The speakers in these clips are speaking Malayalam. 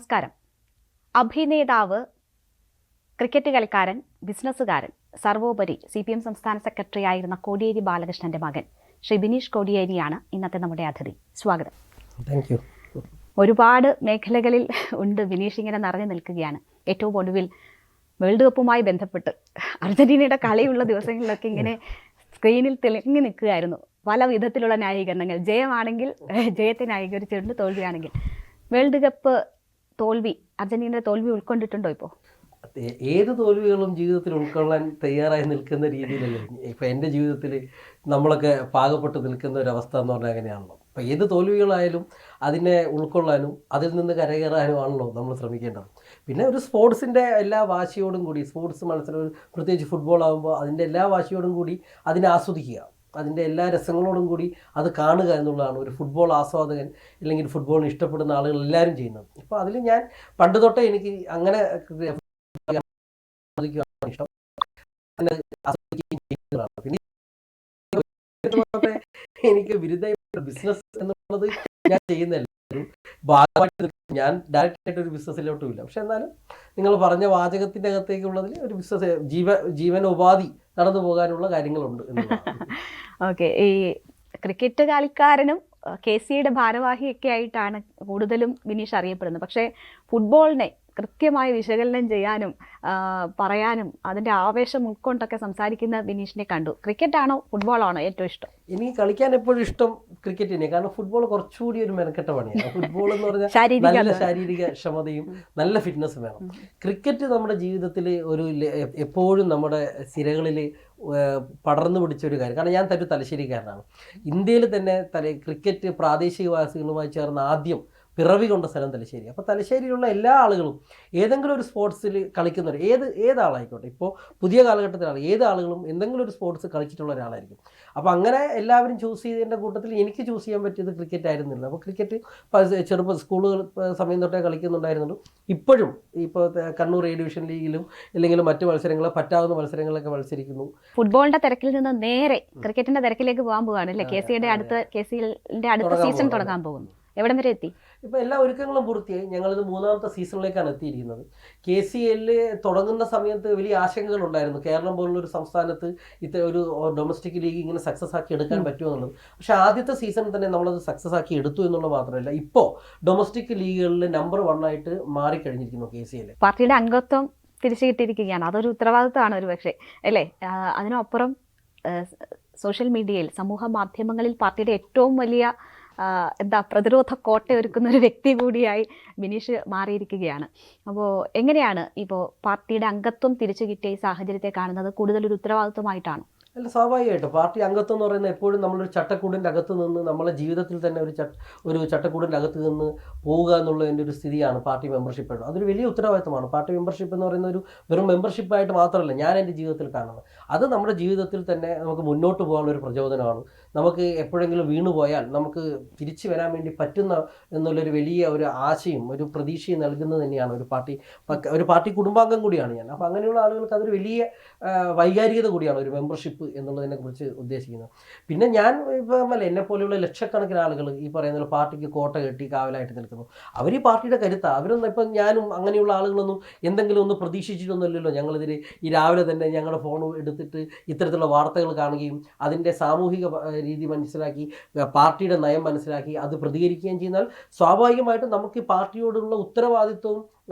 നമസ്കാരം. അഭിനേതാവ്, ക്രിക്കറ്റ് കളിക്കാരൻ, ബിസിനസ്സുകാരൻ, സർവോപരി CPM സംസ്ഥാന സെക്രട്ടറി ആയിരുന്ന കോടിയേരി ബാലകൃഷ്ണന്റെ മകൻ ശ്രീ ബിനീഷ് കോടിയേരിയാണ് ഇന്നത്തെ നമ്മുടെ അതിഥി. സ്വാഗതം. Thank you. ഒരുപാട് മേഖലകളിൽ ഉണ്ട് ബിനീഷ് ഇങ്ങനെ നിറഞ്ഞു നിൽക്കുകയാണ്. ഏറ്റവും ഒടുവിൽ വേൾഡ് കപ്പുമായി ബന്ധപ്പെട്ട് അർജന്റീനയുടെ കളിയുള്ള ദിവസങ്ങളിലൊക്കെ ഇങ്ങനെ സ്ക്രീനിൽ തിളങ്ങി നിൽക്കുകയായിരുന്നു. പല വിധത്തിലുള്ള ന്യായീകരണങ്ങൾ. ജയമാണെങ്കിൽ ജയത്തെ ന്യായീകരിച്ചിട്ടുണ്ട്, തോൽവിയാണെങ്കിൽ. വേൾഡ് കപ്പ് തോൽവി, അർജന്റീനയുടെ തോൽവി ഉൾക്കൊണ്ടിട്ടുണ്ടോ? ഇപ്പോൾ ഏത് തോൽവികളും ജീവിതത്തിൽ ഉൾക്കൊള്ളാൻ തയ്യാറായി നിൽക്കുന്ന രീതിയിലല്ലേ ഇപ്പം എൻ്റെ ജീവിതത്തിൽ നമ്മളൊക്കെ പാകപ്പെട്ട് നിൽക്കുന്ന ഒരു അവസ്ഥ എന്ന് പറഞ്ഞാൽ അങ്ങനെയാണല്ലോ. അപ്പം ഏത് തോൽവികളായാലും അതിനെ ഉൾക്കൊള്ളാനും അതിൽ നിന്ന് കരകയറാനും ആണല്ലോ നമ്മൾ ശ്രമിക്കേണ്ടത്. പിന്നെ ഒരു സ്പോർട്സിൻ്റെ എല്ലാ വാശിയോടും കൂടി, സ്പോർട്സ് മത്സരം പ്രത്യേകിച്ച് ഫുട്ബോൾ ആകുമ്പോൾ അതിൻ്റെ എല്ലാ വാശിയോടും കൂടി അതിനെ ആസ്വദിക്കുക, അതിൻ്റെ എല്ലാ രസങ്ങളോടും കൂടി അത് കാണുക എന്നുള്ളതാണ് ഒരു ഫുട്ബോൾ ആസ്വാദകൻ അല്ലെങ്കിൽ ഫുട്ബോളിന് ഇഷ്ടപ്പെടുന്ന ആളുകൾ എല്ലാവരും ചെയ്യുന്നത്. അപ്പോൾ അതിൽ ഞാൻ പണ്ട് തൊട്ടേ എനിക്ക് അങ്ങനെ ഇഷ്ടം പിന്നെ എനിക്ക് ബിരുദ ബിസിനസ് എന്നുള്ളത് ഞാൻ ചെയ്യുന്നില്ല, ഒരു ഭാഗമായിട്ട് ഞാൻ ഡയറക്റ്റ് ആയിട്ട് ഒരു ബിസിനസ്സിലോട്ടും ഇല്ല. പക്ഷെ എന്നാലും നിങ്ങൾ പറഞ്ഞ വാചകത്തിൻ്റെ അകത്തേക്കുള്ളതിൽ ഒരു ബിസിനസ് ജീവനോപാധി നടന്നു പോകാനുള്ള കാര്യങ്ങളുണ്ട് എന്നുള്ളതാണ്. ഓക്കെ. ഈ ക്രിക്കറ്റ് കളിക്കാരനും KCയുടെ ഭാരവാഹിയൊക്കെ ആയിട്ടാണ് കൂടുതലും ബിനീഷ് അറിയപ്പെടുന്നത്. പക്ഷേ ഫുട്ബോളിനെ കൃത്യമായി വിശകലനം ചെയ്യാനും പറയാനും അതിൻ്റെ ആവേശം ഉൾക്കൊണ്ടൊക്കെ സംസാരിക്കുന്ന ബിനീഷിനെ കണ്ടു. ക്രിക്കറ്റാണോ ഫുട്ബോളാണോ ഏറ്റവും ഇഷ്ടം? എനിക്ക് കളിക്കാൻ എപ്പോഴും ഇഷ്ടം ക്രിക്കറ്റ് തന്നെയാണ്. കാരണം ഫുട്ബോൾ കുറച്ചുകൂടി ഒരു മെനക്കെട്ട പണിയാണ്. ഫുട്ബോൾ എന്ന് പറഞ്ഞാൽ നല്ല ശാരീരിക ക്ഷമതയും നല്ല ഫിറ്റ്നസ്സും വേണം. ക്രിക്കറ്റ് നമ്മുടെ ജീവിതത്തിൽ ഒരു എപ്പോഴും നമ്മുടെ സിരകളിൽ പടർന്നു പിടിച്ചൊരു കാര്യം. കാരണം ഞാൻ തലശ്ശേരിക്കാരനാണ്. ഇന്ത്യയിൽ തന്നെ ക്രിക്കറ്റ് പ്രാദേശികവാസികളുമായി ചേർന്ന് ആദ്യം പിറവി കൊണ്ട സ്ഥലം തലശ്ശേരി. അപ്പോൾ തലശ്ശേരിയിലുള്ള എല്ലാ ആളുകളും ഏതെങ്കിലും ഒരു സ്പോർട്സിൽ കളിക്കുന്നവർ, ഏതാളായിക്കോട്ടെ, ഇപ്പോൾ പുതിയ കാലഘട്ടത്തിലാണ് ഏത് ആളുകളും എന്തെങ്കിലും ഒരു സ്പോർട്സ് കളിച്ചിട്ടുള്ള ഒരാളായിരിക്കും. അപ്പോൾ അങ്ങനെ എല്ലാവരും ചൂസ് ചെയ്തതിൻ്റെ കൂട്ടത്തിൽ എനിക്ക് ചൂസ് ചെയ്യാൻ പറ്റിയത് ക്രിക്കറ്റ് ആയിരുന്നില്ല. അപ്പോൾ ക്രിക്കറ്റ് സ്കൂളുകൾ സമയം തൊട്ടേ കളിക്കുന്നുണ്ടായിരുന്നുള്ളൂ. ഇപ്പോഴും ഇപ്പോൾ കണ്ണൂർ A ഡിവിഷൻ ലീഗിലും അല്ലെങ്കിൽ മറ്റു മത്സരങ്ങൾ, പറ്റാവുന്ന മത്സരങ്ങളൊക്കെ മത്സരിക്കുന്നു. ഫുട്ബോളിൻ്റെ തിരക്കിൽ നിന്ന് നേരെ ക്രിക്കറ്റിൻ്റെ തിരക്കിലേക്ക് പോകാൻ പോവുകയാണ് അല്ലേ? KCയുടെ അടുത്ത സീസൺ തുടങ്ങാൻ പോകുന്നു. എവിടം വരെ എത്തി? ഇപ്പോൾ എല്ലാ ഒരുക്കങ്ങളും പൂർത്തിയായി. ഞങ്ങളിത് 3ാമത്തെ സീസണിലേക്കാണ് എത്തിയിരിക്കുന്നത്. KCL തുടങ്ങുന്ന സമയത്ത് വലിയ ആശങ്കകളുണ്ടായിരുന്നു. കേരളം പോലുള്ളൊരു സംസ്ഥാനത്ത് ഒരു ഡൊമസ്റ്റിക് ലീഗ് ഇങ്ങനെ സക്സസ് ആക്കി എടുക്കാൻ പറ്റുമോ എന്നുള്ളത്. പക്ഷേ ആദ്യത്തെ സീസണിൽ തന്നെ നമ്മളത് സക്സസ് ആക്കി എടുത്തു എന്നുള്ളത് മാത്രമല്ല, ഇപ്പോൾ ഡൊമസ്റ്റിക് ലീഗുകളിൽ നമ്പർ 1 ആയിട്ട് മാറിക്കഴിഞ്ഞിരിക്കുന്നു KCL. പാർട്ടിയുടെ അംഗത്വം തിരിച്ചു കിട്ടിയിരിക്കുകയാണ്. അതൊരു ഉത്തരവാദിത്തമാണ് ഒരു പക്ഷേ അല്ലേ? അതിനപ്പുറം സോഷ്യൽ മീഡിയയിൽ, സമൂഹ മാധ്യമങ്ങളിൽ പാർട്ടിയുടെ ഏറ്റവും വലിയ പ്രതിരോധ കോട്ടയൊരുക്കുന്ന ഒരു വ്യക്തി കൂടിയായി ബിനീഷ് മാറിയിരിക്കുകയാണ്. അപ്പോൾ എങ്ങനെയാണ് ഇപ്പോൾ പാർട്ടിയുടെ അംഗത്വം തിരിച്ചു കിട്ടിയ ഈ സാഹചര്യത്തെ കാണുന്നത്? കൂടുതലൊരു ഉത്തരവാദിത്വമായിട്ടാണ്? അല്ല, സ്വാഭാവികമായിട്ടും പാർട്ടി അംഗത്വം എന്ന് പറയുന്നത് എപ്പോഴും നമ്മളൊരു ചട്ടക്കൂടിൻ്റെ അകത്ത് നിന്ന്, നമ്മളെ ജീവിതത്തിൽ തന്നെ ഒരു ചട്ടക്കൂടിൻ്റെ അകത്ത് നിന്ന് പോവുക എന്നുള്ളതിൻ്റെ ഒരു സ്ഥിതിയാണ് പാർട്ടി മെമ്പർഷിപ്പ്. അതൊരു വലിയ ഉത്തരവാദിത്തമാണ്. പാർട്ടി മെമ്പർഷിപ്പ് എന്ന് പറയുന്ന ഒരു വെറും മെമ്പർഷിപ്പായിട്ട് മാത്രമല്ല ഞാൻ എൻ്റെ ജീവിതത്തിൽ കാണുന്നത്. അത് നമ്മുടെ ജീവിതത്തിൽ തന്നെ നമുക്ക് മുന്നോട്ട് പോകാനുള്ളൊരു പ്രചോദനമാണ്. നമുക്ക് എപ്പോഴെങ്കിലും വീണുപോയാൽ നമുക്ക് തിരിച്ചു വരാൻ വേണ്ടി പറ്റുന്ന എന്നുള്ളൊരു വലിയ ഒരു ആശയും ഒരു പ്രതീക്ഷയും നൽകുന്നത് തന്നെയാണ് ഒരു പാർട്ടി കുടുംബാംഗം കൂടിയാണ് ഞാൻ. അപ്പോൾ അങ്ങനെയുള്ള ആളുകൾക്ക് അതൊരു വലിയ വൈകാരികത കൂടിയാണ് ഒരു മെമ്പർഷിപ്പ് എന്നുള്ളതിനെ കുറിച്ച് ഉദ്ദേശിക്കുന്നത്. പിന്നെ ഞാൻ ഇപ്പം എന്നെ പോലെയുള്ള ലക്ഷക്കണക്കിന് ആളുകൾ ഈ പറയുന്ന പാർട്ടിക്ക് കോട്ട കെട്ടി കാവലായിട്ട് നിൽക്കുന്നു. അവർ ഈ പാർട്ടിയുടെ കരുത്താണ്. അവരൊന്നും ഇപ്പം ഞാനും അങ്ങനെയുള്ള ആളുകളൊന്നും എന്തെങ്കിലും ഒന്ന് പ്രതീക്ഷിച്ചിട്ടൊന്നുമില്ലല്ലോ. ഞങ്ങളിതിൽ ഈ രാവിലെ തന്നെ ഞങ്ങളുടെ ഫോൺ എടുത്തിട്ട് ഇത്തരത്തിലുള്ള വാർത്തകൾ കാണുകയും അതിൻ്റെ സാമൂഹിക രീതി മനസ്സിലാക്കി, പാർട്ടിയുടെ നയം മനസ്സിലാക്കി അത് പ്രതികരിക്കുകയും ചെയ്യുന്നാൽ സ്വാഭാവികമായിട്ടും നമുക്ക് ഈ പാർട്ടിയോടുള്ള ഉത്തരവാദിത്വവും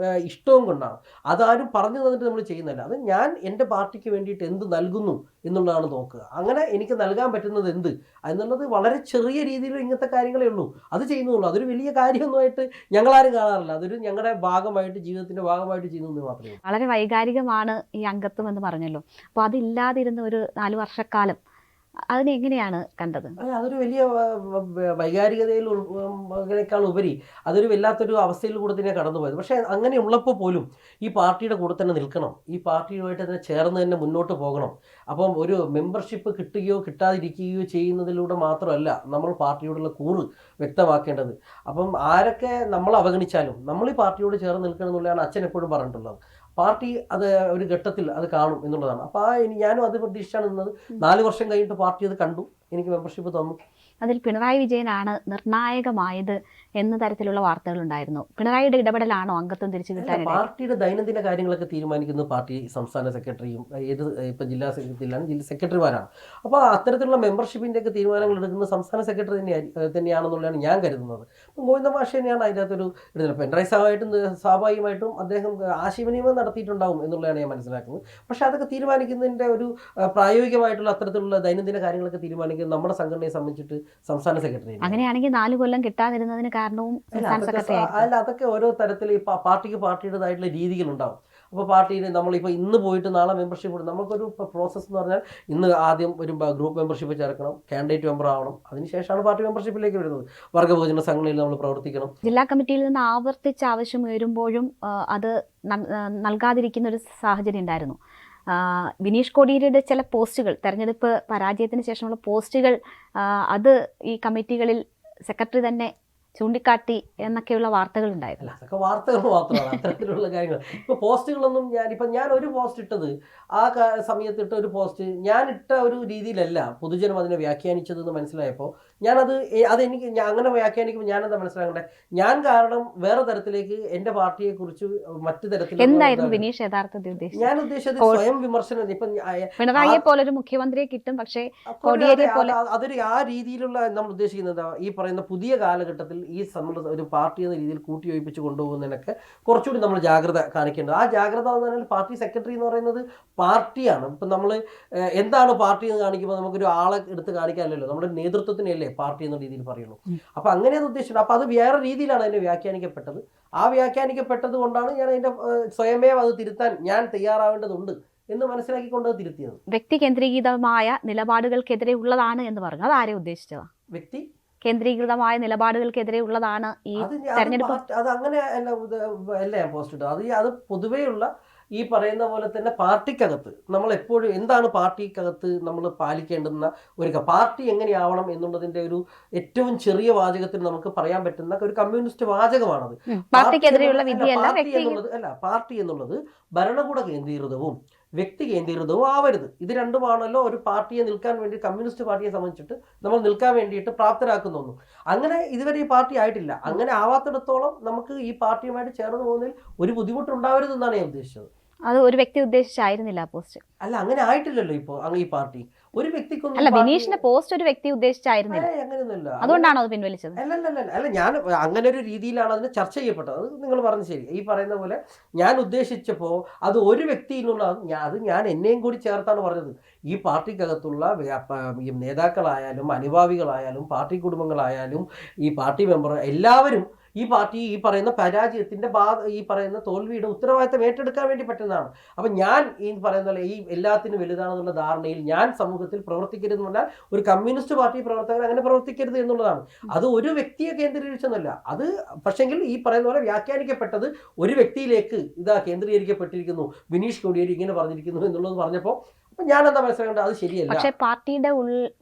ഇഷ്ടവും കൊണ്ടാണ്. അതാരും പറഞ്ഞു തന്നിട്ട് നമ്മൾ ചെയ്യുന്നില്ല. അത് ഞാൻ എൻ്റെ പാർട്ടിക്ക് വേണ്ടിയിട്ട് എന്ത് നൽകുന്നു എന്നുള്ളതാണ് നോക്കുക. അങ്ങനെ എനിക്ക് നൽകാൻ പറ്റുന്നത് എന്ത് എന്നുള്ളത് വളരെ ചെറിയ രീതിയിൽ ഇങ്ങനത്തെ കാര്യങ്ങളേ ഉള്ളൂ. അത് ചെയ്യുന്നുള്ളൂ. അതൊരു വലിയ കാര്യമൊന്നുമായിട്ട് ഞങ്ങളാരും കാണാറില്ല. അതൊരു ഞങ്ങളുടെ ഭാഗമായിട്ട്, ജീവിതത്തിൻ്റെ ഭാഗമായിട്ട് ചെയ്യുന്നത് മാത്രമേ. വളരെ വൈകാരികമാണ് ഈ അംഗത്വം എന്ന് പറഞ്ഞല്ലോ. അപ്പോൾ അതില്ലാതിരുന്ന ഒരു 4 വർഷക്കാലം അതിനെങ്ങനെയാണ് കണ്ടത്? അതൊരു വലിയ വൈകാരികതയിലേക്കാൾ ഉപരി അതൊരു വല്ലാത്തൊരു അവസ്ഥയിൽ കൂടെ തന്നെ കടന്നുപോയത്. പക്ഷേ അങ്ങനെ ഉള്ളപ്പോൾ പോലും ഈ പാർട്ടിയുടെ കൂടെ തന്നെ നിൽക്കണം, ഈ പാർട്ടിയുമായിട്ട് തന്നെ ചേർന്ന് തന്നെ മുന്നോട്ട് പോകണം. അപ്പം ഒരു മെമ്പർഷിപ്പ് കിട്ടുകയോ കിട്ടാതിരിക്കുകയോ ചെയ്യുന്നതിലൂടെ മാത്രമല്ല നമ്മൾ പാർട്ടിയോടുള്ള കൂറ് വ്യക്തമാക്കേണ്ടത്. അപ്പം ആരൊക്കെ നമ്മൾ അവഗണിച്ചാലും നമ്മൾ ഈ പാർട്ടിയോട് ചേർന്ന് നിൽക്കണം എന്നുള്ളതാണ് അച്ഛൻ എപ്പോഴും പറഞ്ഞിട്ടുള്ളത്. പാർട്ടി അത് ഒരു ഘട്ടത്തിൽ അത് കാണും എന്നുള്ളതാണ്. അപ്പോൾ ഞാനും അത് പ്രതീക്ഷിച്ചാണ് നിന്നത്. 4 വർഷം കഴിഞ്ഞിട്ട് പാർട്ടി അത് കണ്ടു, എനിക്ക് മെമ്പർഷിപ്പ് തന്നു. അതിൽ പിണറായി വിജയനാണ് നിർണായകമായത് എന്ന തരത്തിലുള്ള വാർത്തകളുണ്ടായിരുന്നു. പിണറായിയുടെ ഇടപെടലാണോ അംഗത്വം തിരിച്ചു കിട്ടാനിടയിൽ? പാർട്ടിയുടെ ദൈനംദിന കാര്യങ്ങളൊക്കെ തീരുമാനിക്കുന്നത് പാർട്ടി സംസ്ഥാന സെക്രട്ടറിയും ഇപ്പം ജില്ലാ സെക്രട്ടറിയിലാണ് ജില്ലാ സെക്രട്ടറിമാരാണ്. അപ്പോൾ അത്തരത്തിലുള്ള മെമ്പർഷിപ്പിൻ്റെ ഒക്കെ തീരുമാനങ്ങൾ എടുക്കുന്നത് സംസ്ഥാന സെക്രട്ടറി തന്നെയാണെന്നുള്ളതാണ് ഞാൻ കരുതുന്നത്. അപ്പം ഗോവിന്ദ മാഷ് തന്നെയാണ് അതിൻ്റെ അകത്തൊരു ഇടുന്നത്. പിണറായി സ്വാഭാവികമായിട്ടും അദ്ദേഹം ആശയവിനിമയം നടത്തിയിട്ടുണ്ടാവും എന്നുള്ളതാണ് ഞാൻ മനസ്സിലാക്കുന്നത്. പക്ഷേ അതൊക്കെ തീരുമാനിക്കുന്നതിൻ്റെ ഒരു പ്രായോഗികമായിട്ടുള്ള അത്തരത്തിലുള്ള ദൈനംദിന കാര്യങ്ങളൊക്കെ തീരുമാനിക്കുന്നത് നമ്മുടെ സംഘടനയെ സംബന്ധിച്ചിട്ട് സംസ്ഥാന സെക്രട്ടറി. അങ്ങനെയാണെങ്കിൽ 4 കൊല്ലം കിട്ടാതിരുന്നതിന് കാരണവും സംസ്ഥാന സെക്രട്ടറി അല്ല, അതൊക്കെ ഓരോ തരത്തിൽ ഈ പാർട്ടിക്ക് പാർട്ടിയുടേതായിട്ടുള്ള രീതികളുണ്ടാവും. അപ്പോൾ പാർട്ടിയിൽ നമ്മളിപ്പോൾ ഇന്ന് പോയിട്ട് നാളെ മെമ്പർഷിപ്പ് കൊടുക്കും. നമുക്കൊരു പ്രോസസ്സ് എന്ന് പറഞ്ഞാൽ ഇന്ന് ആദ്യം ഒരു ഗ്രൂപ്പ് മെമ്പർഷിപ്പ് ചേർക്കണം, കാൻഡിഡേറ്റ് മെമ്പർ ആവണം, അതിനുശേഷമാണ് പാർട്ടി മെമ്പർഷിപ്പിലേക്ക് വരുന്നത്. വർഗ്ഗവിഭജന സംഘടനയിൽ നമ്മൾ പ്രവർത്തിക്കണം. ജില്ലാ കമ്മിറ്റിയിൽ നിന്ന് ആവർത്തിച്ച് ആവശ്യം ഉയരുമ്പോഴും അത് നൽകാതിരിക്കുന്ന ഒരു സാഹചര്യം ഉണ്ടായിരുന്നു. ബിനീഷ് കോടിയേരിയുടെ ചില പോസ്റ്റുകൾ, തെരഞ്ഞെടുപ്പ് പരാജയത്തിന് ശേഷമുള്ള പോസ്റ്റുകൾ, അത് ഈ കമ്മിറ്റികളിൽ സെക്രട്ടറി തന്നെ ചൂണ്ടിക്കാട്ടി എന്നൊക്കെയുള്ള വാർത്തകളുണ്ടായിരുന്നു. അതൊക്കെ വാർത്തകൾ മാത്രമാണ്. അത്തരത്തിലുള്ള കാര്യങ്ങൾ ഇപ്പോൾ പോസ്റ്റുകളൊന്നും ഞാൻ ഒരു പോസ്റ്റ് ഇട്ടത് ആ സമയത്ത് ഇട്ട ഒരു പോസ്റ്റ് ഞാൻ ഇട്ട ഒരു രീതിയിലല്ല പൊതുജനം അതിനെ വ്യാഖ്യാനിച്ചതെന്ന് മനസ്സിലായപ്പോൾ അതെനിക്ക് അങ്ങനെ വ്യാഖ്യാനിക്കുമ്പോൾ ഞാനെന്താ മനസ്സിലാക്കണ്ടേ, ഞാൻ കാരണം വേറെ തരത്തിലേക്ക് എൻ്റെ പാർട്ടിയെക്കുറിച്ച് മറ്റു തരത്തിൽ എന്തായിരുന്നു ബിനീഷ് യഥാർത്ഥത്തിൽ ഉദ്ദേശിച്ചത്? ഞാൻ ഉദ്ദേശിച്ചത് സ്വയം വിമർശനം. ഇപ്പം പിണറായിയെ പോലൊരു മുഖ്യമന്ത്രിയെ കിട്ടും, പക്ഷേ അതൊരു ആ രീതിയിലുള്ള നമ്മൾ ഉദ്ദേശിക്കുന്നത് ഈ പറയുന്ന പുതിയ കാലഘട്ടത്തിൽ ഒരു പാർട്ടി എന്ന രീതിയിൽ കൂട്ടിയോജിപ്പിച്ച് കൊണ്ടുപോകുന്നതിനൊക്കെ കുറച്ചുകൂടി നമ്മൾ ജാഗ്രത കാണിക്കേണ്ടത്. ആ ജാഗ്രത എന്ന് പറഞ്ഞാൽ പാർട്ടി സെക്രട്ടറി എന്ന് പറയുന്നത് പാർട്ടിയാണ്. ഇപ്പം നമ്മൾ എന്താണ് പാർട്ടി എന്ന് കാണിക്കുമ്പോൾ നമുക്കൊരു ആളെ എടുത്ത് കാണിക്കാനല്ലോ, നമ്മുടെ നേതൃത്വത്തിനല്ലേ പാർട്ടി എന്ന രീതിയിൽ പറയുള്ളൂ. അപ്പം അങ്ങനെയാണ് ഉദ്ദേശിച്ചത്. അപ്പം അത് വേറെ രീതിയിലാണ് അതിനെ വ്യാഖ്യാനിക്കപ്പെട്ടത്. ആ വ്യാഖ്യാനിക്കപ്പെട്ടത് കൊണ്ടാണ് ഞാൻ അതിൻ്റെ സ്വയമേ അത് തിരുത്താൻ ഞാൻ തയ്യാറാവേണ്ടതുണ്ട് എന്ന് മനസ്സിലാക്കിക്കൊണ്ട് അത് തിരുത്തിയത്. വ്യക്തി കേന്ദ്രീകൃതമായ നിലപാടുകൾക്കെതിരെ ഉള്ളതാണ് എന്ന് പറഞ്ഞു. അത് ആരെ ഉദ്ദേശിച്ചതാ? വ്യക്തി കേന്ദ്രീകൃതമായ നിലപാടുകൾക്കെതിരെ ഉള്ളതാണ് ഈ തെരഞ്ഞെടുപ്പ്. അത് അങ്ങനെ അല്ല ഞാൻ പോസ്റ്റ് ഇട്ടത്. അത് പൊതുവെയുള്ള ഈ പറയുന്ന പോലെ തന്നെ പാർട്ടിക്കകത്ത് നമ്മൾ എപ്പോഴും എന്താണ് പാർട്ടിക്കകത്ത് നമ്മൾ പാലിക്കേണ്ടുന്ന ഒരു പാർട്ടി എങ്ങനെയാവണം എന്നുള്ളതിന്റെ ഒരു ഏറ്റവും ചെറിയ വാചകത്തിൽ നമുക്ക് പറയാൻ പറ്റുന്ന ഒരു കമ്മ്യൂണിസ്റ്റ് വാചകമാണത്. പാർട്ടി എന്നുള്ളത് ഭരണകൂട കേന്ദ്രീകൃതവും വ്യക്തി കേന്ദ്രീകൃതവും ആവരുത്. ഇത് രണ്ടുമാണല്ലോ ഒരു പാർട്ടിയെ നിൽക്കാൻ വേണ്ടി, കമ്മ്യൂണിസ്റ്റ് പാർട്ടിയെ സംബന്ധിച്ചിട്ട് നമ്മൾ നിൽക്കാൻ വേണ്ടിയിട്ട് പ്രാപ്തരാക്കുന്ന ഒന്നും. അങ്ങനെ ഇതുവരെ ഈ പാർട്ടി ആയിട്ടില്ല. അങ്ങനെ ആവാത്തിടത്തോളം നമുക്ക് ഈ പാർട്ടിയുമായിട്ട് ചേർന്ന് പോകുന്നതിൽ ഒരു ബുദ്ധിമുട്ടുണ്ടാവരുതെന്നാണ് ഞാൻ ഉദ്ദേശിച്ചത്. അത് ഒരു വ്യക്തി ഉദ്ദേശിച്ചായിരുന്നില്ല പോസ്റ്റ്. അല്ല, അങ്ങനെ ആയിട്ടില്ലല്ലോ ഇപ്പോൾ ഈ പാർട്ടി. ഒരു വ്യക്തിക്കൊന്നും അല്ല, ബിനീഷിന്റെ പോസ്റ്റ് ഒരു വ്യക്തി ഉദ്ദേശിച്ചായിരുന്നില്ല. അങ്ങനെയൊന്നുമില്ല. അതുകൊണ്ടാണോ അത് പിൻവലിച്ചത്? അല്ല, ഞാൻ അങ്ങനെ ഒരു രീതിയിലാണ് അതിന് ചർച്ച ചെയ്യപ്പെട്ടത്. അത് നിങ്ങൾ പറഞ്ഞത് ശരി. ഈ പറയുന്ന പോലെ ഞാൻ ഉദ്ദേശിച്ചപ്പോൾ അത് ഒരു വ്യക്തിയിലുള്ള അത് ഞാൻ എന്നെയും കൂടി ചേർത്താണ് പറഞ്ഞത്. ഈ പാർട്ടിക്കകത്തുള്ള നേതാക്കളായാലും അനുഭാവികളായാലും പാർട്ടി കുടുംബങ്ങളായാലും ഈ പാർട്ടി മെമ്പർ എല്ലാവരും ഈ പാർട്ടി ഈ പറയുന്ന പരാജയത്തിന്റെ ഈ പറയുന്ന തോൽവിയുടെ ഉത്തരവാദിത്തം ഏറ്റെടുക്കാൻ വേണ്ടി പറ്റുന്നതാണ്. അപ്പം ഞാൻ ഈ പറയുന്ന പോലെ ഈ എല്ലാത്തിനും വലുതാണെന്നുള്ള ധാരണയിൽ ഞാൻ സമൂഹത്തിൽ പ്രവർത്തിക്കരുതെന്ന് പറഞ്ഞാൽ ഒരു കമ്മ്യൂണിസ്റ്റ് പാർട്ടി പ്രവർത്തകർ അങ്ങനെ പ്രവർത്തിക്കരുത് എന്നുള്ളതാണ്. അത് ഒരു വ്യക്തിയെ കേന്ദ്രീകരിച്ചെന്നല്ല. അത് പക്ഷെങ്കിൽ ഈ പറയുന്ന പോലെ വ്യാഖ്യാനിക്കപ്പെട്ടത് ഒരു വ്യക്തിയിലേക്ക് കേന്ദ്രീകരിക്കപ്പെട്ടിരിക്കുന്നു, ബിനീഷ് കോടിയേരി ഇങ്ങനെ പറഞ്ഞിരിക്കുന്നു എന്നുള്ളത് പറഞ്ഞപ്പോൾ ഞാൻ എന്താ മനസ്സിലാക്കേണ്ടത്, അത് ശരിയല്ല. പക്ഷെ പാർട്ടിയുടെ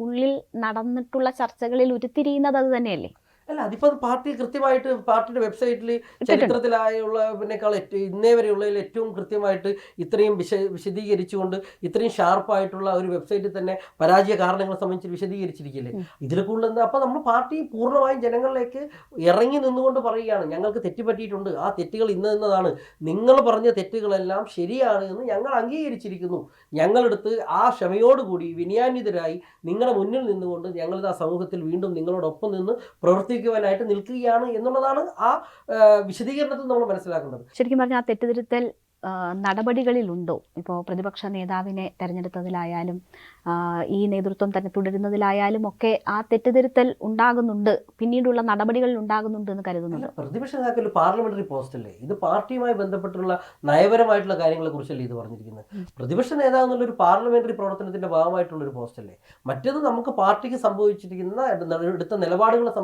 ഉള്ളിൽ നടന്നിട്ടുള്ള ചർച്ചകളിൽ ഉരുത്തിരിയുന്നത് അത് തന്നെയല്ലേ? അല്ല, അതിപ്പോൾ പാർട്ടി കൃത്യമായിട്ട് പാർട്ടിയുടെ വെബ്സൈറ്റിൽ ചരിത്രത്തിലായുള്ളതിനേക്കാൾ ഇന്നേ വരെയുള്ളതിൽ ഏറ്റവും കൃത്യമായിട്ട് ഇത്രയും വിശദീകരിച്ചുകൊണ്ട് ഇത്രയും ഷാർപ്പായിട്ടുള്ള ഒരു വെബ്സൈറ്റിൽ തന്നെ പരാജയ കാരണങ്ങളെ സംബന്ധിച്ച് വിശദീകരിച്ചിരിക്കില്ലേ. ഇതിൽ കൂടുതൽ അപ്പോൾ നമ്മൾ പാർട്ടി പൂർണ്ണമായും ജനങ്ങളിലേക്ക് ഇറങ്ങി നിന്നുകൊണ്ട് പറയുകയാണ്, ഞങ്ങൾക്ക് തെറ്റുപറ്റിയിട്ടുണ്ട്, ആ തെറ്റുകൾ ഇന്നതാണ്, നിങ്ങൾ പറഞ്ഞ തെറ്റുകളെല്ലാം ശരിയാണ് എന്ന് ഞങ്ങൾ അംഗീകരിച്ചിരിക്കുന്നു. ഞങ്ങളെടുത്ത് ആ ക്ഷമയോടുകൂടി വിനയാന്വിതരായി നിങ്ങളുടെ മുന്നിൽ നിന്നുകൊണ്ട് ഞങ്ങളിത് ആ സമൂഹത്തിൽ വീണ്ടും നിങ്ങളോടൊപ്പം നിന്ന് പ്രവർത്തിക്കുവാനായിട്ട് നിൽക്കുകയാണ് എന്നുള്ളതാണ് ആ വിശദീകരണത്തിൽ നമ്മൾ മനസ്സിലാക്കേണ്ടത്. ശരിക്കും പറഞ്ഞാൽ ആ തെറ്റുതിരുത്തൽ നടപടികളിലുണ്ടോ? ഇപ്പോൾ പ്രതിപക്ഷ നേതാവിനെ തെരഞ്ഞെടുത്തതിലായാലും ഈ നേതൃത്വം തന്നെ തുടരുന്നതിലായാലും ഒക്കെ ആ തെറ്റുതിരുത്തൽ ഉണ്ടാകുന്നുണ്ട്, പിന്നീടുള്ള നടപടികളിൽ ഉണ്ടാകുന്നുണ്ട് എന്ന് കരുതുന്നുണ്ട്. പ്രതിപക്ഷ നേതാക്കൾ പാർലമെന്ററി പോസ്റ്റ് അല്ലേ, ഇത് പാർട്ടിയുമായി ബന്ധപ്പെട്ടുള്ള നയപരമായിട്ടുള്ള കാര്യങ്ങളെ കുറിച്ചല്ലേ ഇത് പറഞ്ഞിരിക്കുന്നത്. പ്രതിപക്ഷ നേതാവ് എന്നുള്ളൊരു പാർലമെന്ററി പ്രവർത്തനത്തിന്റെ ഭാഗമായിട്ടുള്ള ഒരു പോസ്റ്റ് അല്ലേ. മറ്റേത് നമുക്ക് പാർട്ടിക്ക് സംഭവിച്ചിരിക്കുന്ന എടുത്ത നിലപാടുകളെ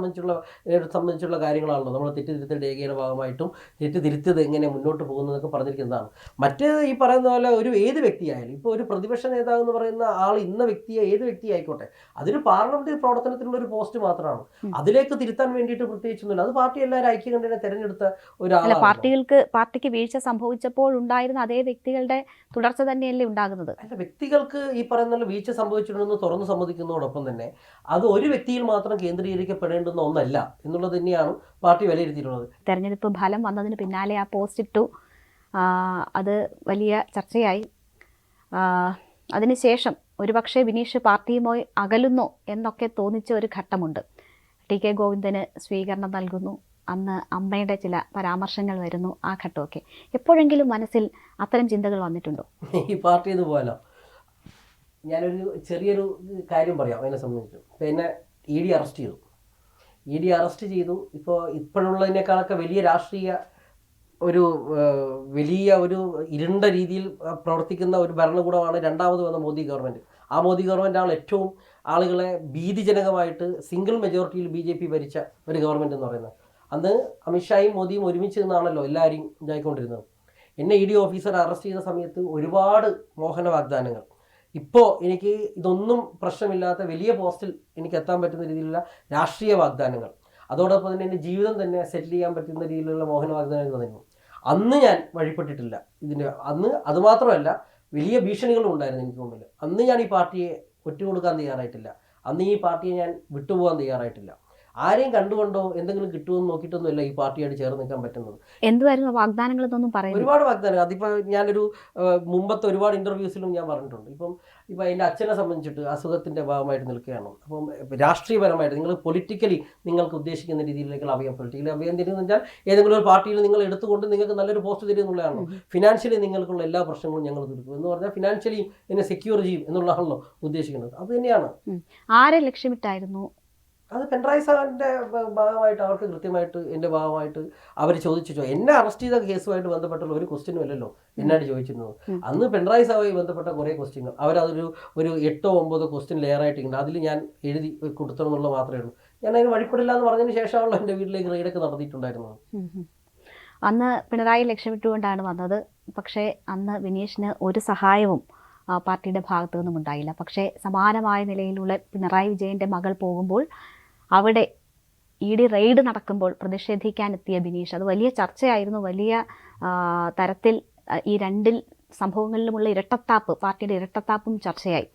സംബന്ധിച്ചുള്ള കാര്യങ്ങളാണല്ലോ. നമ്മൾ തെറ്റുതിരുത്തൽ രേഖയുടെ ഭാഗമായിട്ടും തെറ്റുതിരുത്തിയത് എങ്ങനെ മുന്നോട്ട് പോകുന്നതൊക്കെ പറഞ്ഞിരിക്കുന്നതാണ്. മറ്റേ ഈ പറയുന്ന പോലെ ഒരു ഏത് വ്യക്തിയായാലും ഇപ്പോൾ ഒരു പ്രതിപക്ഷ നേതാവ് എന്ന് പറയുന്ന ആൾ ഇന്ന വ്യക്തിയെ ഏത് വ്യക്തി ആയിക്കോട്ടെ, അതൊരു പാർലമെന്റ് പ്രവർത്തനത്തിനുള്ള ഒരു പോസ്റ്റ് മാത്രമാണ്. അതിലേക്ക് തിരുത്താൻ വേണ്ടിയിട്ട് പ്രത്യേകിച്ചൊന്നുമില്ല. അത് പാർട്ടി എല്ലാവരും ഐക്യകണ്ഠേന തെരഞ്ഞെടുത്ത ഒരാളാണ്. പാർട്ടിക്ക് വീഴ്ച സംഭവിച്ചപ്പോൾ ഉണ്ടായിരുന്ന അതേ വ്യക്തികളുടെ തുടർച്ച തന്നെയല്ലേ ഉണ്ടാകുന്നത്? അല്ല, വ്യക്തികൾക്ക് ഈ പറയുന്ന വീഴ്ച സംഭവിച്ചിട്ടുണ്ടെന്ന് തുറന്നു സമ്മതിക്കുന്നതോടൊപ്പം തന്നെ അത് ഒരു വ്യക്തിയിൽ മാത്രം കേന്ദ്രീകരിക്കപ്പെടേണ്ടുന്ന ഒന്നല്ല എന്നുള്ളത് തന്നെയാണ് പാർട്ടി വിലയിരുത്തിയിട്ടുള്ളത്. തെരഞ്ഞെടുപ്പ് ഫലം വന്നതിന് പിന്നാലെ ആ പോസ്റ്റ് ഇട്ടു, അത് വലിയ ചർച്ചയായി. അതിനുശേഷം ഒരുപക്ഷെ ബിനീഷ് പാർട്ടിയുമായി അകലുന്നോ എന്നൊക്കെ തോന്നിച്ച ഒരു ഘട്ടമുണ്ട്. ടി കെ ഗോവിന്ദന് സ്വീകരണം നൽകുന്നു, അന്ന് അമ്മയുടെ ചില പരാമർശങ്ങൾ വരുന്നു, ആ ഘട്ടമൊക്കെ എപ്പോഴെങ്കിലും മനസ്സിൽ അത്തരം ചിന്തകൾ വന്നിട്ടുണ്ടോ? ഈ പാർട്ടി എന്ന് പോലോ ഞാനൊരു ചെറിയൊരു കാര്യം പറയാം അതിനെ സംബന്ധിച്ചു. പിന്നെ ED അറസ്റ്റ് ചെയ്തു. ഇപ്പോൾ ഇപ്പോഴുള്ളതിനേക്കാളൊക്കെ വലിയ രാഷ്ട്രീയ വലിയ ഒരു ഇരുണ്ട രീതിയിൽ പ്രവർത്തിക്കുന്ന ഒരു ഭരണകൂടമാണ് രണ്ടാമത് വന്ന മോദി ഗവൺമെൻറ്. ആ മോദി ഗവൺമെൻറ്റാണ് ഏറ്റവും ആളുകളെ ഭീതിജനകമായിട്ട് സിംഗിൾ മെജോറിറ്റിയിൽ BJP ഭരിച്ച ഒരു ഗവൺമെൻറ് എന്ന് പറയുന്നത്. അന്ന് അമിത്ഷായും മോദിയും ഒരുമിച്ച് നിന്നാണല്ലോ എല്ലാവരെയും ഇതായിക്കൊണ്ടിരുന്നത്. എന്നെ ED ഓഫീസർ അറസ്റ്റ് ചെയ്ത സമയത്ത് ഒരുപാട് മോഹന വാഗ്ദാനങ്ങൾ. ഇപ്പോൾ എനിക്ക് ഇതൊന്നും പ്രശ്നമില്ലാത്ത വലിയ പോസ്റ്റിൽ എനിക്ക് എത്താൻ പറ്റുന്ന രീതിയിലുള്ള രാഷ്ട്രീയ വാഗ്ദാനങ്ങൾ, അതോടൊപ്പം തന്നെ എൻ്റെ ജീവിതം തന്നെ സെറ്റിൽ ചെയ്യാൻ പറ്റുന്ന രീതിയിലുള്ള മോഹന വാഗ്ദാനങ്ങൾ തന്നു. അന്ന് ഞാൻ വഴിപ്പെട്ടിട്ടില്ല അന്ന്. അതുമാത്രമല്ല, വലിയ ഭീഷണികളും ഉണ്ടായിരുന്നു എനിക്ക് മുമ്പിൽ. അന്ന് ഞാൻ ഈ പാർട്ടിയെ ഒറ്റുകൊടുക്കാൻ തയ്യാറായിട്ടില്ല. അന്ന് ഈ പാർട്ടിയെ ഞാൻ വിട്ടുപോകാൻ തയ്യാറായിട്ടില്ല. ആരെയും കണ്ടുകൊണ്ടോ എന്തെങ്കിലും കിട്ടുമെന്ന് നോക്കിയിട്ടൊന്നുമില്ല ഈ പാർട്ടിയായിട്ട് ചേർന്ന് നിൽക്കാൻ പറ്റുന്നത്. എന്തുവായിരുന്നു വാഗ്ദാനങ്ങൾ എന്നൊന്നും പറയുന്നത്? ഒരുപാട് വാഗ്ദാനങ്ങൾ. അതിപ്പോൾ ഞാനൊരു മുമ്പത്തെ ഒരുപാട് ഇൻ്റർവ്യൂസിലും ഞാൻ പറഞ്ഞിട്ടുണ്ട്. ഇപ്പം എൻ്റെ അച്ഛനെ സംബന്ധിച്ചിട്ട് അസുഖത്തിൻ്റെ ഭാഗമായിട്ട് നിൽക്കുകയാണ്. അപ്പം രാഷ്ട്രീയപരമായിട്ട് നിങ്ങൾ പൊളിറ്റിക്കലി നിങ്ങൾക്ക് ഉദ്ദേശിക്കുന്ന രീതിയിലേക്കുള്ള അഭയം, പൊളിറ്റിക്കലി അഭയം തരുമെന്ന് വെച്ചാൽ ഏതെങ്കിലും ഒരു പാർട്ടിയിൽ നിങ്ങൾ എടുത്തുകൊണ്ട് നിങ്ങൾക്ക് നല്ലൊരു പോസ്റ്റ് തരും എന്നുള്ളതാണോ? ഫിനാൻഷ്യലി നിങ്ങൾക്കുള്ള എല്ലാ പ്രശ്നങ്ങളും ഞങ്ങൾ തീർക്കും എന്ന് പറഞ്ഞാൽ ഫിനാൻഷ്യലി എന്നെ സെക്യൂർ ചെയ്യും എന്നുള്ളതാണല്ലോ ഉദ്ദേശിക്കുന്നത്. അത് തന്നെയാണ്. ആരെ ലക്ഷ്യമിട്ടായിരുന്നു? അത് പിണറായി സാറിൻ്റെ ഭാഗമായിട്ട് അവർക്ക് കൃത്യമായിട്ട് എൻ്റെ ഭാഗമായിട്ട് അവർ ചോദിച്ചു. എന്നെ അറസ്റ്റ് ചെയ്ത കേസുമായിട്ട് ബന്ധപ്പെട്ടുള്ള ഒരു ക്വസ്റ്റ്യനും അല്ലല്ലോ എന്നോട് ചോദിച്ചിരുന്നത്. അന്ന് പിണറായി സാറുമായി ബന്ധപ്പെട്ട കുറേ ക്വസ്റ്റ്യങ്ങൾ അവരതൊരു 8-9 ക്വസ്റ്റ്യൻ ലെയറായിട്ടുണ്ട്. അതിൽ ഞാൻ എഴുതി കൊടുത്തണം എന്നുള്ളത് മാത്രമേ ഉള്ളൂ. ഞാൻ അതിന് വഴിപ്പെടില്ല എന്ന് പറഞ്ഞതിന് ശേഷമാണല്ലോ എൻ്റെ വീട്ടിലേക്ക് റെയ്ഡൊക്കെ നടത്തിയിട്ടുണ്ടായിരുന്നത്. അന്ന് പിണറായി ലക്ഷ്യമിട്ടുകൊണ്ടാണ് വന്നത്. പക്ഷേ അന്ന് ബിനീഷിന് ഒരു സഹായവും പാർട്ടിയുടെ ഭാഗത്തു നിന്നും ഉണ്ടായില്ല. പക്ഷേ സമാനമായ നിലയിലുള്ള പിണറായി വിജയൻ്റെ മകൾ പോകുമ്പോൾ അവിടെ ED റെയ്ഡ് നടക്കുമ്പോൾ പ്രതിഷേധിക്കാനെത്തിയ ബിനീഷ്, അത് വലിയ ചർച്ചയായിരുന്നു. വലിയ തരത്തിൽ ഈ രണ്ടിൽ സംഭവങ്ങളിലുമുള്ള ഇരട്ടത്താപ്പ്, പാർട്ടിയുടെ ഇരട്ടത്താപ്പും ചർച്ചയായി.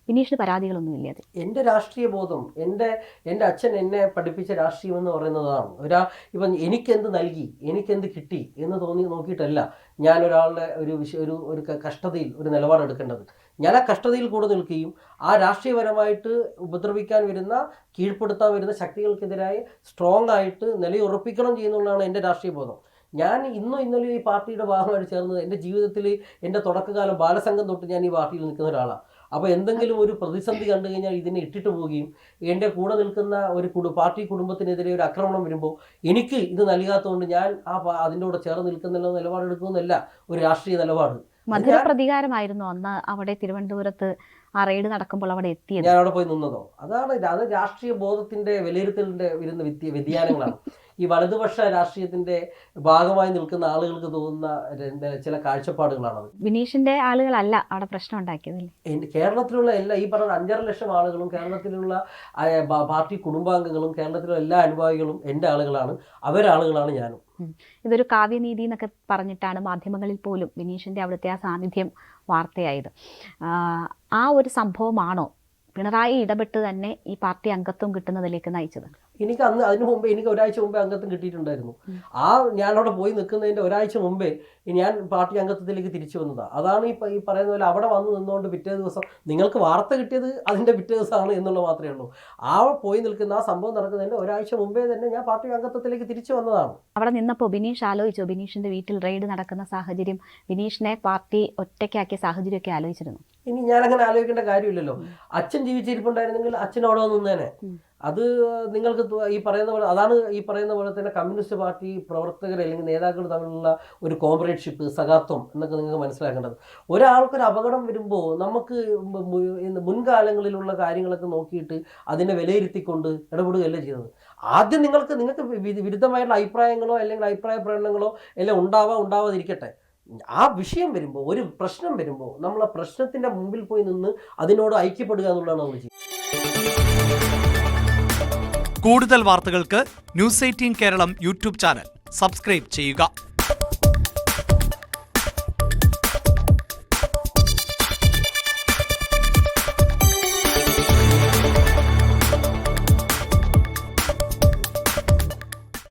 ബിനീഷിന് പരാതികളൊന്നുമില്ല. അത് എൻ്റെ രാഷ്ട്രീയ ബോധം, എൻ്റെ അച്ഛൻ എന്നെ പഠിപ്പിച്ച രാഷ്ട്രീയം എന്ന് പറയുന്നതാണ്. ഇപ്പം എനിക്കെന്ത് നൽകി, എനിക്കെന്ത് കിട്ടി എന്ന് നോക്കിയിട്ടല്ല ഞാൻ ഒരാളുടെ ഒരു കഷ്ടതയിൽ ഒരു നിലപാടെടുക്കേണ്ടത്. ഞാൻ ആ കഷ്ടതയിൽ കൂടെ നിൽക്കുകയും ആ രാഷ്ട്രീയപരമായിട്ട് ഉപദ്രവിക്കാൻ വരുന്ന, കീഴ്പ്പെടുത്താൻ വരുന്ന ശക്തികൾക്കെതിരായി സ്ട്രോങ് ആയിട്ട് നിലയുറപ്പിക്കണം ചെയ്യുന്നതാണ് എൻ്റെ രാഷ്ട്രീയ ബോധം. ഞാൻ ഇന്നലെയും ഈ പാർട്ടിയുടെ ഭാഗമായിട്ട് ചേർന്നത് എൻ്റെ ജീവിതത്തിൽ എൻ്റെ തുടക്കകാലം ബാലസംഘം തൊട്ട് ഞാൻ ഈ പാർട്ടിയിൽ നിൽക്കുന്ന ഒരാളാണ്. അപ്പോൾ എന്തെങ്കിലും ഒരു പ്രതിസന്ധി കണ്ടു കഴിഞ്ഞാൽ ഇതിനെ ഇട്ടിട്ട് പോവുകയും എൻ്റെ കൂടെ നിൽക്കുന്ന ഒരു പാർട്ടി കുടുംബത്തിനെതിരെ ഒരു ആക്രമണം വരുമ്പോൾ എനിക്ക് ഇത് നൽകാത്തതുകൊണ്ട് ഞാൻ അതിൻ്റെ കൂടെ ചേർന്ന് നിൽക്കുന്നില്ല നിലപാടെടുക്കുമെന്നല്ല ഒരു രാഷ്ട്രീയ നിലപാട്. പ്രതികാരമായിരുന്നു അന്ന് അവിടെ തിരുവനന്തപുരത്ത് ആ റെയ്ഡ് നടക്കുമ്പോൾ അവിടെ എത്തിയത്. ഞാൻ അവിടെ പോയി നിന്നതോ? അത് രാഷ്ട്രീയ ബോധത്തിൻ്റെ വിലയിരുത്തലിൻ്റെ വരുന്ന വ്യതിയാനങ്ങളാണ്. ഈ വലതുപക്ഷ രാഷ്ട്രീയത്തിന്റെ ഭാഗമായി നിൽക്കുന്ന ആളുകൾക്ക് തോന്നുന്ന ചില കാഴ്ചപ്പാടുകളാണത്. ബിനീഷിന്റെ ആളുകളല്ല അവിടെ പ്രശ്നം ഉണ്ടാക്കിയതല്ലേ? കേരളത്തിലുള്ള എല്ലാ ഈ പറഞ്ഞ 5.5 ലക്ഷം ആളുകളും, കേരളത്തിലുള്ള പാർട്ടി കുടുംബാംഗങ്ങളും, കേരളത്തിലുള്ള എല്ലാ അനുഭാവികളും എൻ്റെ ആളുകളാണ്. അവരാളുകളാണ് ഞാനും. ഇതൊരു കാവ്യനീതി എന്നൊക്കെ പറഞ്ഞിട്ടാണ് മാധ്യമങ്ങളിൽ പോലും ബിനീഷിന്റെ അവിടുത്തെ ആ സാന്നിധ്യം വാർത്തയായത്. ആ ഒരു സംഭവമാണോ പിണറായി ഇടപെട്ട് തന്നെ ഈ പാർട്ടി അംഗത്വം കിട്ടുന്നതിലേക്ക് നയിച്ചത്? അതിനു മുമ്പേ എനിക്ക് ഒരാഴ്ച മുമ്പേ അംഗത്വം കിട്ടിയിട്ടുണ്ടായിരുന്നു. ഞാനവിടെ പോയി നിൽക്കുന്നതിൻ്റെ ഒരാഴ്ച മുമ്പേ ഞാൻ പാർട്ടി അംഗത്വത്തിലേക്ക് തിരിച്ചു വന്നതാണ്. അതാണ് ഈ പറയുന്ന പോലെ അവിടെ വന്ന് നിന്നുകൊണ്ട് പിറ്റേ ദിവസം നിങ്ങൾക്ക് വാർത്ത കിട്ടിയത് അതിൻ്റെ പിറ്റേ ദിവസമാണ് എന്നുള്ളത് മാത്രമേ ഉള്ളൂ. പോയി നിൽക്കുന്ന ആ സംഭവം നടക്കുന്നതിൻ്റെ ഒരാഴ്ച മുമ്പേ തന്നെ ഞാൻ പാർട്ടി അംഗത്വത്തിലേക്ക് തിരിച്ചു വന്നതാണ്. അവിടെ നിന്നപ്പോൾ ബിനീഷ് ആലോചിച്ചോ? ബിനീഷിന്റെ വീട്ടിൽ റെയ്ഡ് നടക്കുന്ന സാഹചര്യം, ബിനീഷിനെ പാർട്ടി ഒറ്റയ്ക്കാക്കിയ സാഹചര്യമൊക്കെ ആലോചിച്ചിരുന്നു? ഇനി ഞാനങ്ങനെ ആലോചിക്കേണ്ട കാര്യമില്ലല്ലോ. അച്ഛൻ ജീവിച്ചിരിപ്പുണ്ടായിരുന്നെങ്കിൽ അച്ഛൻ അവിടെ നിന്നേനെ. അത് നിങ്ങൾക്ക് ഈ പറയുന്ന പോലെ, അതാണ് ഈ പറയുന്ന പോലെ തന്നെ കമ്മ്യൂണിസ്റ്റ് പാർട്ടി പ്രവർത്തകർ അല്ലെങ്കിൽ നേതാക്കൾ തമ്മിലുള്ള ഒരു കോംറേഡ്ഷിപ്പ്, സഖാത്വം എന്നൊക്കെ നിങ്ങൾക്ക് മനസ്സിലാക്കേണ്ടത്. ഒരാൾക്കൊരു അപകടം വരുമ്പോൾ നമുക്ക് മുൻകാലങ്ങളിലുള്ള കാര്യങ്ങളൊക്കെ നോക്കിയിട്ട് അതിനെ വിലയിരുത്തിക്കൊണ്ട് ഇടപെടുകയല്ലേ ചെയ്യുന്നത്. ആദ്യം നിങ്ങൾക്ക് വിരുദ്ധമായിട്ടുള്ള അഭിപ്രായങ്ങളോ അല്ലെങ്കിൽ അഭിപ്രായ പ്രകടനങ്ങളോ എല്ലാം ഉണ്ടാവാതിരിക്കട്ടെ. ആ വിഷയം വരുമ്പോൾ, ഒരു പ്രശ്നം വരുമ്പോൾ നമ്മൾ ആ പ്രശ്നത്തിൻ്റെ മുമ്പിൽ പോയി നിന്ന് അതിനോട് ഐക്യപ്പെടുക എന്നുള്ളതാണ് നമ്മൾ ചെയ്യുന്നത്. കൂടുതൽ വാർത്തകൾക്ക് News 18 Keralam YouTube channel subscribe ചെയ്യുക.